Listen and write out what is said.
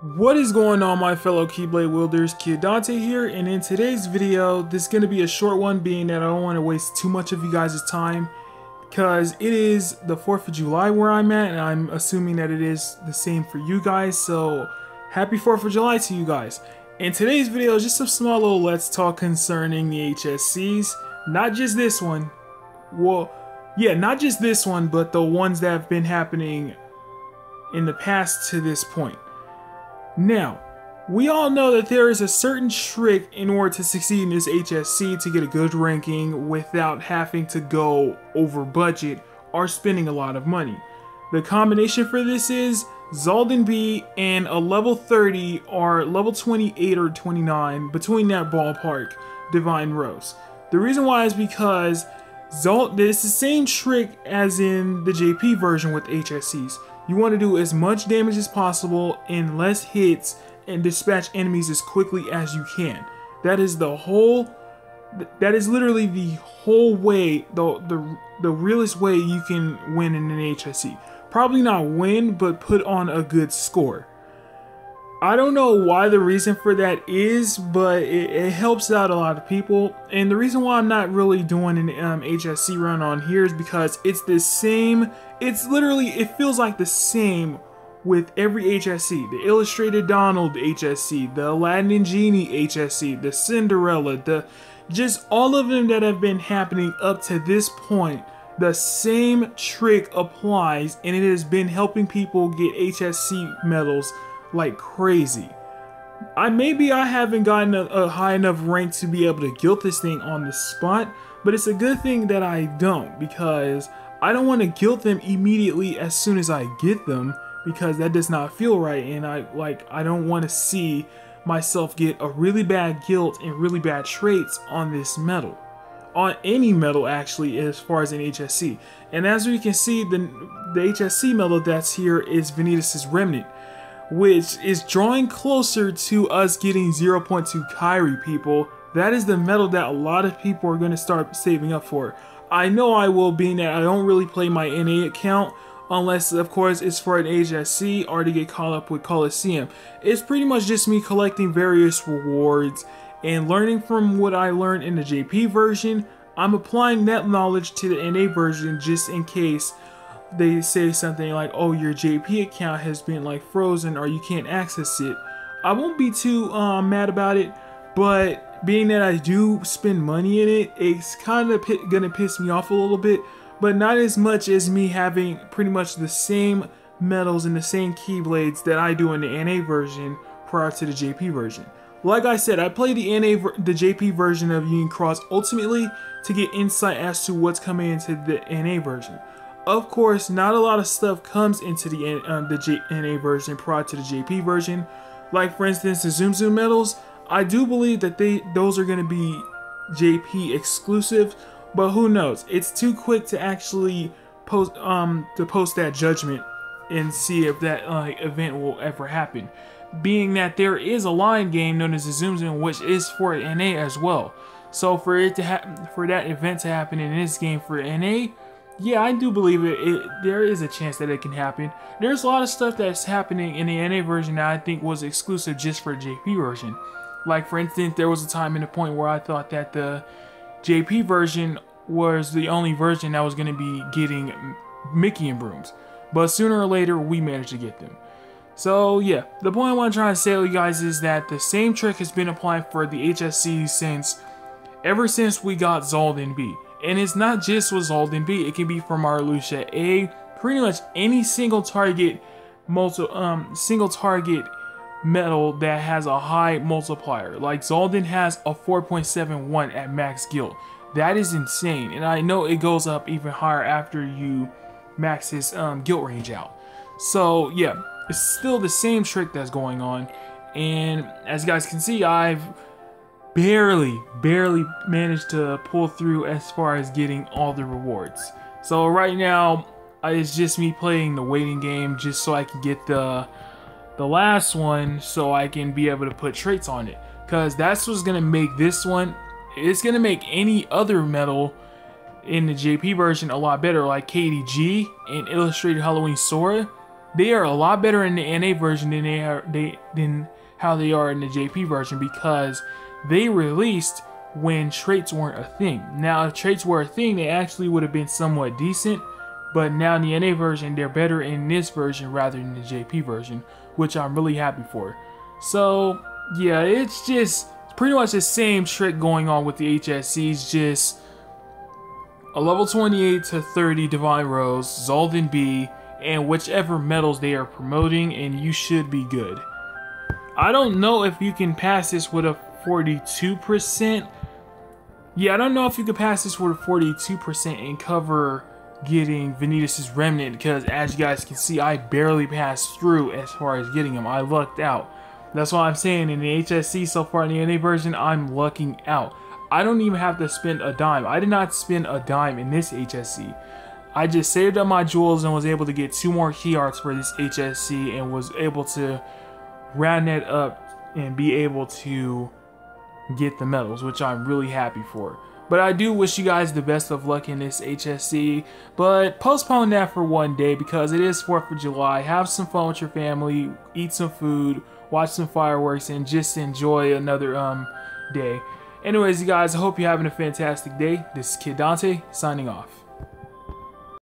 What is going on, my fellow Keyblade wielders? Kid Dante here, and in today's video, this is going to be a short one, being that I don't want to waste too much of you guys' time, because it is the 4th of July where I'm at, and I'm assuming that it is the same for you guys, so happy 4th of July to you guys. In today's video is just a small little let's talk concerning the HSCs, not just this one, well, yeah, not just this one, but the ones that have been happening in the past to this point. Now, we all know that there is a certain trick in order to succeed in this HSC to get a good ranking without having to go over budget or spending a lot of money. The combination for this is Xaldin B and a level 30 or level 28 or 29, between that ballpark, Divine Rose. The reason why is because it's the same trick as in the JP version with HSCs. You want to do as much damage as possible in less hits and dispatch enemies as quickly as you can. That is literally the whole way, the realest way you can win in an HSC. Probably not win, but put on a good score. I don't know why the reason for that is, but it helps out a lot of people. And the reason why I'm not really doing an HSC run on here is because it's the same. It feels like the same with every HSC. The Illustrated Donald HSC, the Aladdin and Genie HSC, the Cinderella, just all of them that have been happening up to this point. The same trick applies, and it has been helping people get HSC medals like crazy. Maybe I haven't gotten a high enough rank to be able to guilt this thing on the spot, but it's a good thing that I don't, because I don't want to guilt them immediately as soon as I get them, because that does not feel right, and I don't want to see myself get a really bad guilt and really bad traits on this medal. On any medal, actually, as far as an HSC. And as we can see, the HSC medal that's here is Vanitas' Remnant, which is drawing closer to us getting 0.2 Kairi, people. That is the medal that a lot of people are going to start saving up for. I know I will, being that I don't really play my NA account, unless, of course, it's for an HSC or to get caught up with Coliseum. It's pretty much just me collecting various rewards and learning from what I learned in the JP version. I'm applying that knowledge to the NA version just in case they say something like, oh, your JP account has been like frozen or you can't access it. I won't be too mad about it, but being that I do spend money in it, it's kind of gonna piss me off a little bit, but not as much as me having pretty much the same medals and the same Keyblades that I do in the NA version prior to the JP version. Like I said, I play the JP version of Union Cross ultimately to get insight as to what's coming into the NA version. Of course, not a lot of stuff comes into the NA version prior to the JP version. Like, for instance, the Zoom Zoom medals. I do believe that those are going to be JP exclusive, but who knows? It's too quick to actually post that judgment and see if that event will ever happen. Being that there is a line game known as the Zoom Zoom, which is for NA as well. So for that event to happen in this game for NA, yeah, I do believe there is a chance that it can happen. There's a lot of stuff that's happening in the NA version that I think was exclusive just for the JP version. Like, for instance, there was a time and a point where I thought that the JP version was the only version that was going to be getting Mickey and Brooms. But sooner or later, we managed to get them. So yeah, the point I want to try to say to you guys is that the same trick has been applied for the HSC ever since we got Xaldin B. And it's not just with Xaldin B, it can be from our Lucia A, pretty much any single target medal that has a high multiplier. Like Xaldin has a 4.71 at max guild. That is insane, and I know it goes up even higher after you max his guild range out. So yeah, it's still the same trick that's going on, and as you guys can see, I've barely managed to pull through as far as getting all the rewards. So right now, it's just me playing the waiting game just so I can get the last one, so I can be able to put traits on it, because that's what's gonna make this one. It's gonna make any other medal in the JP version a lot better, like KDG and Illustrated Halloween Sora. They are a lot better in the NA version than how they are in the JP version, because they released when traits weren't a thing. Now, if traits were a thing, they actually would have been somewhat decent, but now in the NA version, they're better in this version rather than the JP version, which I'm really happy for. So, yeah, it's just pretty much the same trick going on with the HSCs, just a level 28 to 30 Divine Rose, Zolden B, and whichever medals they are promoting, and you should be good. I don't know if you can pass this with a 42%. Yeah, I don't know if you can pass this with a 42% and cover getting Vanitas' Remnant, because as you guys can see, I barely passed through as far as getting him. I lucked out. That's why I'm saying in the HSC so far in the NA version, I'm lucking out. I don't even have to spend a dime. I did not spend a dime in this HSC. I just saved up my jewels and was able to get 2 more key arts for this HSC, and was able to round that up and be able to get the medals, which I'm really happy for. But I do wish you guys the best of luck in this HSC, but postpone that for one day because it is 4th of July. Have some fun with your family, eat some food, watch some fireworks, and just enjoy another day. Anyways, you guys, I hope you're having a fantastic day. This is Kid Dante, signing off.